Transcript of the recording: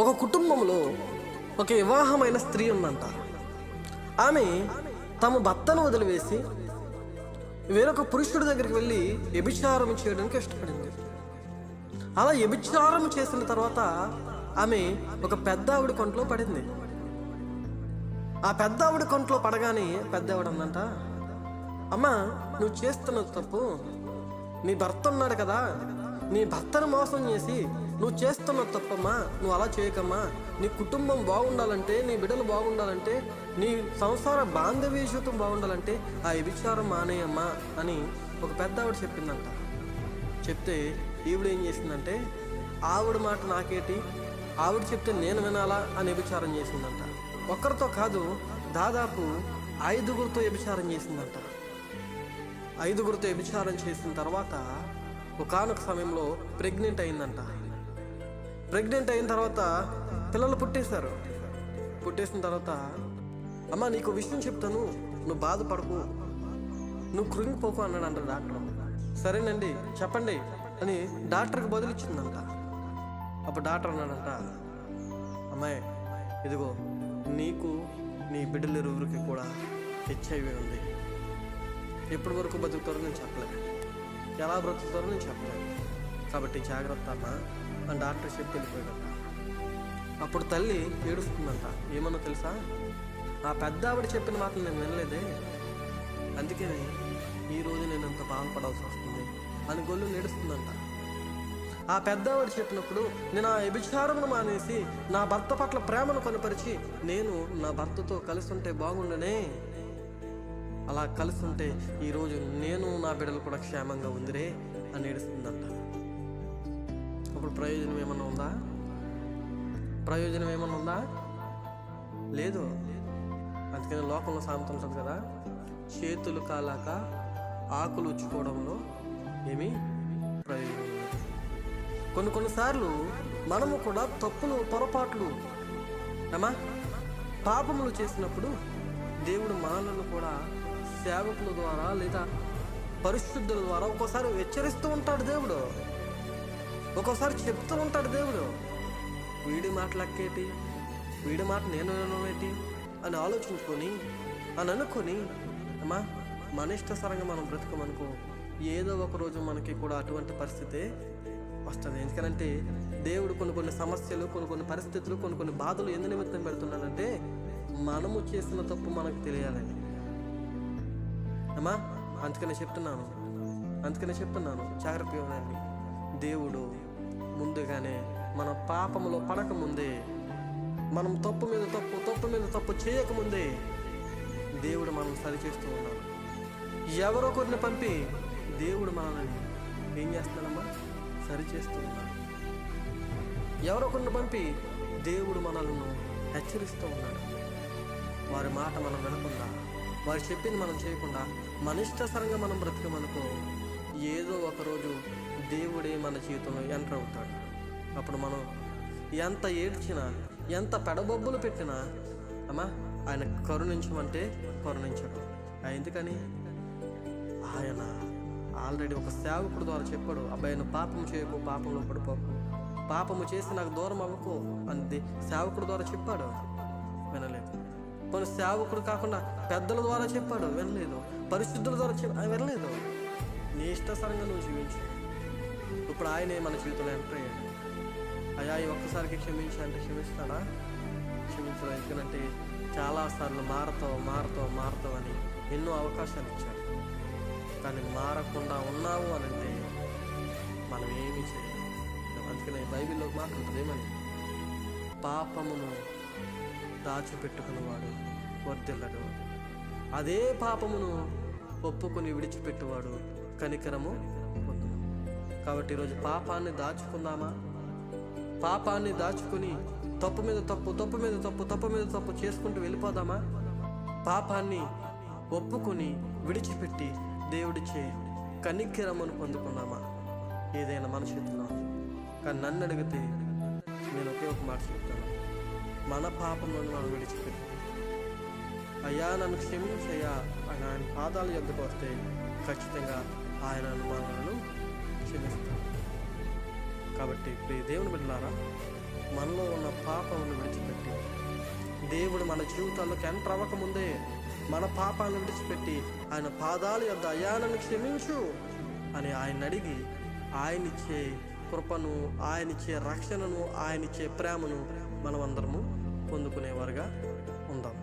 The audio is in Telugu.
ఒక కుటుంబంలో ఒక వివాహమైన స్త్రీ ఉందంట. ఆమె తమ భర్తను వదిలివేసి వేరొక పురుషుడి దగ్గరికి వెళ్ళి వ్యభిచారం చేయడానికి ఇష్టపడింది. అలా వ్యభిచారం చేసిన తర్వాత ఆమె ఒక పెద్ద ఆవిడ కొంట్లో పడింది. ఆ పెద్ద ఆవిడ కొంట్లో పడగానే పెద్ద ఆవిడ అందంట, అమ్మా నువ్వు చేస్తున్నది తప్పు, నీ భర్త ఉన్నాడు కదా, నీ భర్తను మోసం చేసి నువ్వు చేస్తున్నది తప్పమ్మా, నువ్వు అలా చేయకమ్మా, నీ కుటుంబం బాగుండాలంటే, నీ బిడ్డలు బాగుండాలంటే, నీ సంసార బాంధవ్య జీవితం బాగుండాలంటే ఆ వ్యభిచారం మానేయమ్మా అని ఒక పెద్ద ఆవిడ చెప్పిందంట. చెప్తే ఈవిడ ఏం చేసిందంటే, ఆవిడ మాట నాకేటి, ఆవిడ చెప్తే నేను వినాలా అని వ్యభిచారం చేసిందంట. ఒక్కరితో కాదు, దాదాపు 5గురితో వ్యభిచారం చేసిందంట. 5గురితో వ్యభిచారం చేసిన తర్వాత ఒకానొక సమయంలో ప్రెగ్నెంట్ అయిందంట. ప్రెగ్నెంట్ అయిన తర్వాత పిల్లలు పుట్టేశారు. పుట్టేసిన తర్వాత, అమ్మ నీకు విషయం చెప్తాను, నువ్వు బాధపడకు, నువ్వు కృంగిపోకు అన్నాడంట డాక్టర్. సరేనండి చెప్పండి అని డాక్టర్కి బదులిచ్చిందంట. అప్పుడు డాక్టర్ అన్నాడంట, అమ్మాయి ఇదిగో నీకు నీ బిడ్డలిరువురికి కూడా HIV ఉంది, ఎప్పటి వరకు బతుకుతారో నేను చెప్పలేదు, ఎలా బ్రతుకుతారో నేను చెప్పలేదు, కాబట్టి జాగ్రత్త అమ్మా అని డాక్టర్ చెప్పి వెళ్ళిపోయాడంట. అప్పుడు తల్లి ఏడుస్తుందంట. ఏమన్నా తెలుసా, ఆ పెద్ద ఆవిడ చెప్పిన మాటలు నేను వినలేదే, అందుకే ఈరోజు నేను అంత బాధపడాల్సి వస్తుంది అని గొల్లు ఏడుస్తుందంట. ఆ పెద్ద ఆవిడ చెప్పినప్పుడు నేను ఆ వ్యభిచారమును మానేసి నా భర్త పట్ల ప్రేమను కనపరిచి నేను నా భర్తతో కలిసి ఉంటే బాగుండనే, అలా కలిసి ఉంటే ఈరోజు నేను నా బిడ్డలు కూడా క్షేమంగా ఉందిరే అని ఏడుస్తుందంట. అప్పుడు ప్రయోజనం ఏమన్నా ఉందా? ప్రయోజనం ఏమన్నా ఉందా? లేదు. అందుకని లోకంలో సామెత ఉంటుంది కదా, చేతులు కాలాక ఆకులు ఉచ్చుకోవడంలో ఏమీ ప్రయోజనం లేదు. కొన్నిసార్లు మనము కూడా తప్పులు పొరపాట్లు పాపములు చేసినప్పుడు దేవుడు మనలను కూడా సేవకుల ద్వారా లేదా పరిశుద్ధుల ద్వారా ఒక్కోసారి హెచ్చరిస్తూ ఉంటాడు దేవుడు, ఒక్కోసారి చెప్తూ ఉంటాడు దేవుడు. వీడి మాటలక్కేటి, వీడి మాట నేను వినవేటి అని ఆలోచించుకొని అని అనుకొని మన ఇష్టసరంగా మనం బ్రతకమనుకో, ఏదో ఒక రోజు మనకి కూడా అటువంటి పరిస్థితే వస్తుంది. ఎందుకంటే దేవుడు కొన్ని సమస్యలు, కొన్ని పరిస్థితులు, కొన్ని బాధలు ఎందు నిమిత్తం పెడుతున్నాడంటే మనము చేసిన తప్పు మనకు తెలియాలని. అందుకనే చెప్తున్నాను జాగ్రత్తగా ఉండండి. దేవుడు ముందుగానే మన పాపములో పడకముందే, మనం తప్పు మీద తప్పు చేయకముందే దేవుడు మనం సరిచేస్తూ ఉన్నాడు. ఎవరో కొన్ని పంపి దేవుడు మనల్ని ఏం చేస్తున్నాడమ్మా, సరిచేస్తూ ఉన్నాడు. ఎవరో కొన్ని పంపి దేవుడు మనల్ని హెచ్చరిస్తూ ఉన్నాడు. వారి మాట మనం వినకుండా, వారు చెప్పింది మనం చేయకుండా మన ఇష్టసరంగా మనం బ్రతకమనుకో, ఏదో ఒకరోజు దేవుడే మన జీవితంలో ఎంటర్ అవుతాడు. అప్పుడు మనం ఎంత ఏడ్చినా, ఎంత పెడబొబ్బులు పెట్టినా ఆయన కరుణించమంటే కరుణించడు. ఎందుకని ఆయన ఆల్రెడీ ఒక సేవకుడు ద్వారా చెప్పాడు, అబ్బాయి నువ్వు పాపం చేయకు, పాపంలో పడిపోకు, పాపము చేసి నాకు దూరం అవ్వకు అని సేవకుడు ద్వారా చెప్పాడు, వినలేదు. కొన్ని సేవకుడు కాకుండా పెద్దల ద్వారా చెప్పాడు, వినలేదు. పరిశుద్ధుల ద్వారా వినలేదు. నీ ఇష్టసరంగా నువ్వు జీవించు. ఇప్పుడు ఆయనే మన జీవితంలో ఎంటర్ అయ్యాడు. అయ్యా ఈ ఒక్కసారికి క్షమించి అంటే క్షమిస్తాడా? క్షమించడం. ఎందుకంటే చాలాసార్లు మారతావు అని ఎన్నో అవకాశాలు ఇచ్చాడు. కానీ మారకుండా ఉన్నావు అని అంటే మనం ఏమీ చేయలేము. అందుకనే బైబిల్లో మాట్లాడుతుంది ఏమని, పాపమును దాచిపెట్టుకునేవాడు వర్ధిల్లడు, అదే పాపమును ఒప్పుకొని విడిచిపెట్టువాడు కనికరము పొందును. కాబట్టి ఈరోజు పాపాన్ని దాచుకుందామా? పాపాన్ని దాచుకుని తప్పు మీద తప్పు చేసుకుంటూ వెళ్ళిపోదామా? పాపాన్ని ఒప్పుకొని విడిచిపెట్టి దేవుడిచ్చే కనికరమును పొందుకున్నామా? ఏదైనా మన చేతిలో. కానీ నన్ను అడిగితే నేను ఒకే ఒక మాట చెప్తాను, మన పాపములను మనం విడిచిపెట్టి అయ్యా నన్ను క్షమించయ్యా అని ఆయన పాదాల యొద్దకు వస్తే ఖచ్చితంగా ఆయన మనలను క్షమిస్తాడు. కాబట్టి దేవుని బిడ్డలారా, మనలో ఉన్న పాపమును విడిచిపెట్టి, దేవుడు మన జీవితాల్లోకి ఎంటర్ అవ్వకముందే మన పాపాలను విడిచిపెట్టి ఆయన పాదాల యొద్ద అయ్యా నన్ను క్షమించు అని ఆయన అడిగి ఆయనిచ్చే కృపను, ఆయనిచ్చే రక్షణను, ఆయనిచ్చే ప్రేమను మనమందరము పొందుకునేవారుగా ఉందాం.